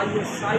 ISI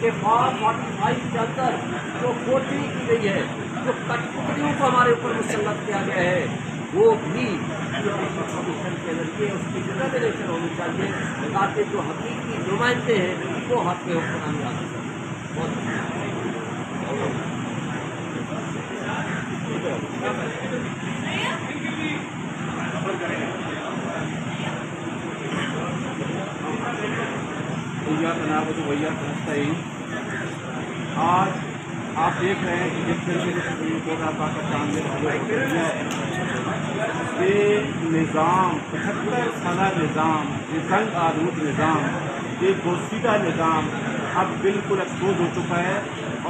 کہ 45 کے اندر جو کوٹری کی گئی ہے، جو کٹپتلیوں کو ہمارے اوپر مسلط کیا گیا ہے، وہ بھی کمیشن کے ذریعے اس کی ڈٹرمنیشن ہونی چاہیے تاکہ جو حقیقی نمائندے ہیں وہ حق کے حکمرانی حاصل کریں۔ بہت آج آپ دیکھ رہے ہیں کہ جس طریقے سے سپریم کورٹ آف پاکستان نے یہ نظام 75 سالہ نظام، یہ جنگ آلود نظام، یہ گوشیدہ نظام اب بالکل ایکسپوز ہو چکا ہے،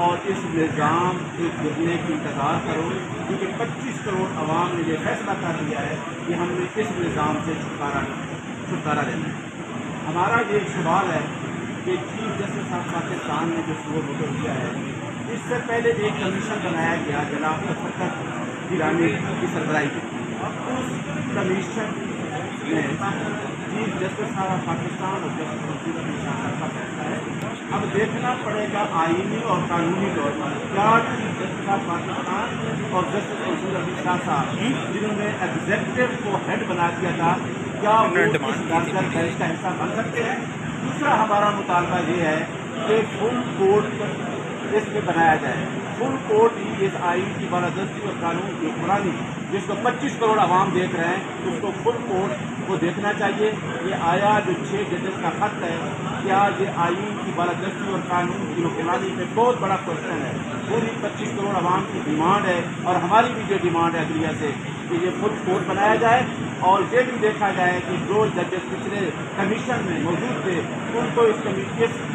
اور اس نظام کے گرنے کی انتظار کرو، کیونکہ 25 کروڑ عوام نے یہ فیصلہ کر لیا ہے کہ ہم نے اس نظام سے چھٹکارا لینا ہے۔ ہمارا یہ ایک سوال ہے کہ چیف جسٹس آف پاکستان نے جو سو موٹو کیا ہے، اس سے پہلے ایک کمیشن بنایا گیا جناب تفتر گیلانی کی سربراہی میں۔ اس کمیشن میں چیف جسٹس آف پاکستان اور جسٹس منصور علی شاہ کا فیصلہ ہے۔ اب دیکھنا پڑے گا آئینی اور قانونی طور پر کیا چیف جسٹس آف پاکستان اور جسٹس منصور علی شاہ صاحب جنہوں نے ایگزیکٹو کو ہیڈ بنا دیا تھا، کیا وہ اس ڈاکٹر بینچ کا حصہ بن سکتے ہیں؟ دوسرا ہمارا مطالبہ یہ ہے کہ فل کورٹ اس میں بنایا جائے، فل کورٹ ہی اس آئین کی بالادستی اور قانون کی حکمرانی جس کو 25 کروڑ عوام دیکھ رہے ہیں، اس کو فل کورٹ کو دیکھنا چاہیے۔ یہ آیا جو 6 ججز کا خط ہے، کیا یہ آئین کی بالادستی اور قانون کی حکمرانی پہ بہت بڑا کوشچن ہے۔ پوری 25 کروڑ عوام کی ڈیمانڈ ہے، اور ہماری بھی جو ڈیمانڈ ہے عدلیہ سے کہ یہ فل کورٹ بنایا جائے، اور یہ بھی دیکھا جائے کہ جو ججز پچھلے کمیشن میں موجود تھے ان کو اس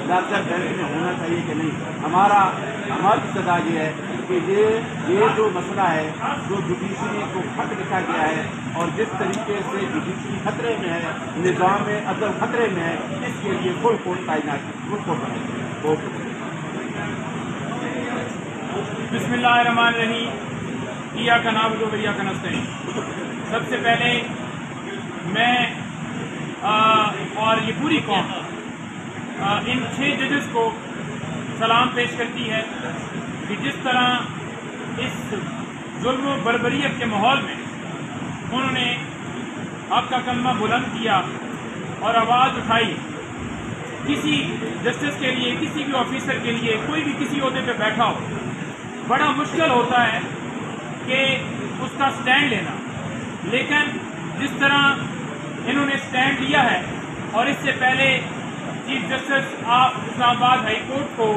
لارجر بینچ میں ہونا چاہیے کہ نہیں۔ ہماری سزا یہ ہے کہ یہ جو مسئلہ ہے، جو جوڈیشری کو خط لکھا گیا ہے اور جس طریقے سے جوڈیشری خطرے میں ہے، نظام عدل خطرے میں ہے، اس کے لیے فل کورٹ تعینات فل کورٹ بنائی جائے۔ بہت بسم اللہ الرحمن الرحیم، ایاک نعبد و ایاک نستعین۔ سب سے پہلے میں اور یہ پوری قوم ان 6 ججز کو سلام پیش کرتی ہے کہ جس طرح اس ظلم و بربریت کے ماحول میں انہوں نے حق کا کلمہ بلند کیا اور آواز اٹھائی۔ کسی جسٹس کے لیے، کسی بھی آفیسر کے لیے، کوئی بھی کسی عہدے پہ بیٹھا ہو، بڑا مشکل ہوتا ہے کہ اس کا سٹینڈ لینا، لیکن جس طرح انہوں نے سٹینڈ لیا ہے اور اس سے پہلے چیف جسٹس اسلام آباد ہائی کورٹ کو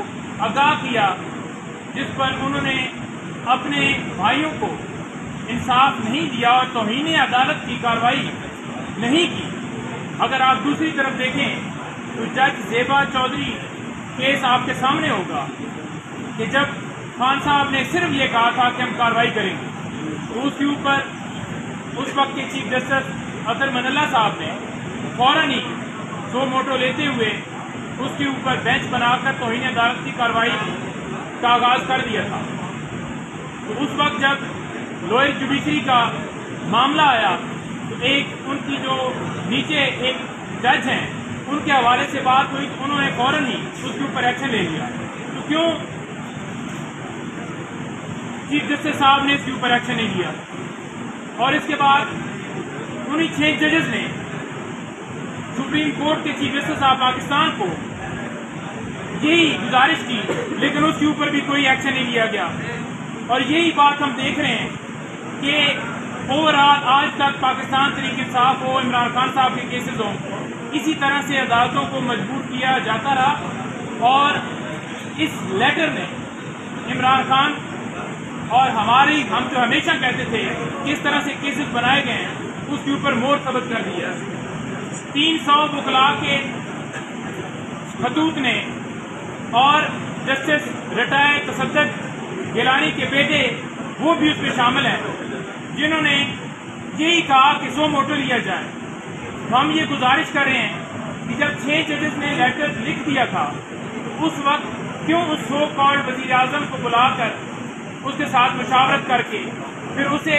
آگاہ کیا، جس پر انہوں نے اپنے بھائیوں کو انصاف نہیں دیا اور توہین عدالت کی کارروائی نہیں کی۔ اگر آپ دوسری طرف دیکھیں تو جج زیبا چودھری کیس آپ کے سامنے ہوگا کہ جب خان صاحب نے صرف یہ کہا تھا کہ ہم کارروائی کریں گے، تو اس کے اوپر اس وقت کے چیف جسٹس اطہر من اللہ صاحب نے فوراً ہی سو موٹو لیتے ہوئے اس کے اوپر بینچ بنا کر توہین عدالت کی کارروائی کا آغاز کر دیا تھا۔ تو اس وقت جب لوئر جوڈیشری کا معاملہ آیا تو ایک ان کی جو نیچے ایک جج ہیں ان کے حوالے سے بات ہوئی تو انہوں نے فوراً ہی اس کے اوپر ایکشن لے لیا۔ تو کیوں چیف جسٹس صاحب نے اس کے اوپر ایکشن نہیں لیا؟ اور اس کے بعد انہی 6 ججز نے سپریم کورٹ کے چیف جسٹس آف پاکستان کو یہی گزارش کی، لیکن اس کے اوپر بھی کوئی ایکشن نہیں لیا گیا۔ اور یہی بات ہم دیکھ رہے ہیں کہ اوور آل آج تک پاکستان تحریک انصاف ہو، عمران خان صاحب کے کیسز ہوں، اسی طرح سے عدالتوں کو مجبور کیا جاتا رہا، اور اس لیٹر میں عمران خان اور ہم جو ہمیشہ کہتے تھے کس طرح سے کیسز بنائے گئے ہیں اس کے اوپر مور ثبت کر دیا۔ 300 وکلاء کے خطوط نے اور جسٹس ریٹائر تصدق گیلانی کے بیٹے وہ بھی اس میں شامل ہیں، جنہوں نے یہی کہا کہ سو موٹو لیا جائے۔ ہم یہ گزارش کر رہے ہیں کہ جب 6 ججز نے لیٹر لکھ دیا تھا تو اس وقت کیوں اس سو کالڈ وزیر اعظم کو بلا کر اس کے ساتھ مشاورت کر کے پھر اسے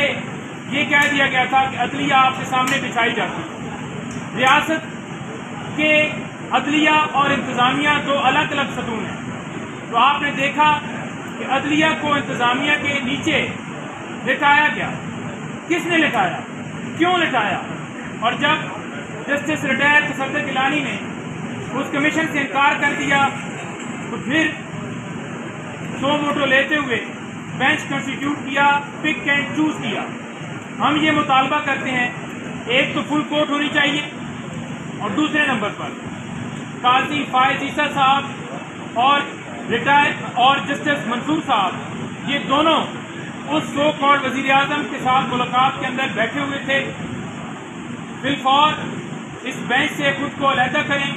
یہ کہہ دیا گیا تھا کہ عدلیہ آپ کے سامنے بچھائی جاتی ہے۔ ریاست کے عدلیہ اور انتظامیہ دو الگ الگ ستون ہیں۔ تو آپ نے دیکھا کہ عدلیہ کو انتظامیہ کے نیچے لٹایا گیا. کس نے لٹایا؟ کیوں لٹایا؟ اور جب جسٹس ریٹائر تصدق گیلانی نے اس کمیشن سے انکار کر دیا تو پھر سو موٹو لیتے ہوئے بینچ کنسٹیٹیوٹ کیا، پک اینڈ چوز کیا. ہم یہ مطالبہ کرتے ہیں، ایک تو فل کورٹ ہونی چاہیے، اور دوسرے نمبر پر قاضی فائز عیسیٰ صاحب اور ریٹائر اور جسٹس منصور صاحب، یہ دونوں اس سو کالڈ وزیر اعظم کے ساتھ ملاقات کے اندر بیٹھے ہوئے تھے. بالفور اس بینچ سے خود کو علیحدہ کریں.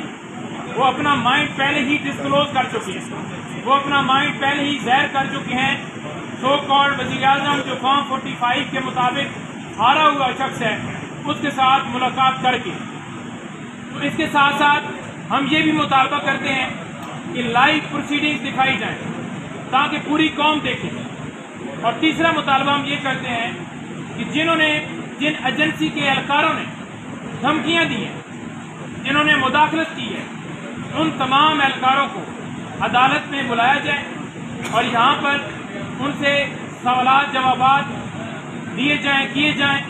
وہ اپنا مائنڈ پہلے ہی ڈسکلوز کر چکے ہیں، وہ اپنا مائنڈ پہلے ہی ظاہر کر چکے ہیں. سو کالڈ وزیر اعظم جو فارم 45 کے مطابق ہارا ہوا شخص ہے، اس کے ساتھ ملاقات کر کے. تو اس کے ساتھ ساتھ ہم یہ بھی مطالبہ کرتے ہیں کہ لائیو پروسیڈنگز دکھائی جائیں تاکہ پوری قوم دیکھے. اور تیسرا مطالبہ ہم یہ کرتے ہیں کہ جن ایجنسی کے اہلکاروں نے دھمکیاں دی ہیں، جنہوں نے مداخلت کی ہے، ان تمام اہلکاروں کو عدالت میں بلایا جائے اور یہاں پر ان سے سوالات جوابات کیے جائیں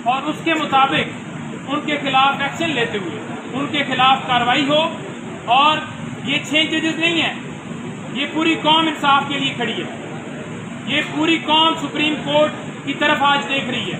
اور اس کے مطابق ان کے خلاف ایکشن لیتے ہوئے ان کے خلاف کارروائی ہو. اور یہ 6 ججز نہیں ہیں، یہ پوری قوم انصاف کے لیے کھڑی ہے. یہ پوری قوم سپریم کورٹ کی طرف آج دیکھ رہی ہے.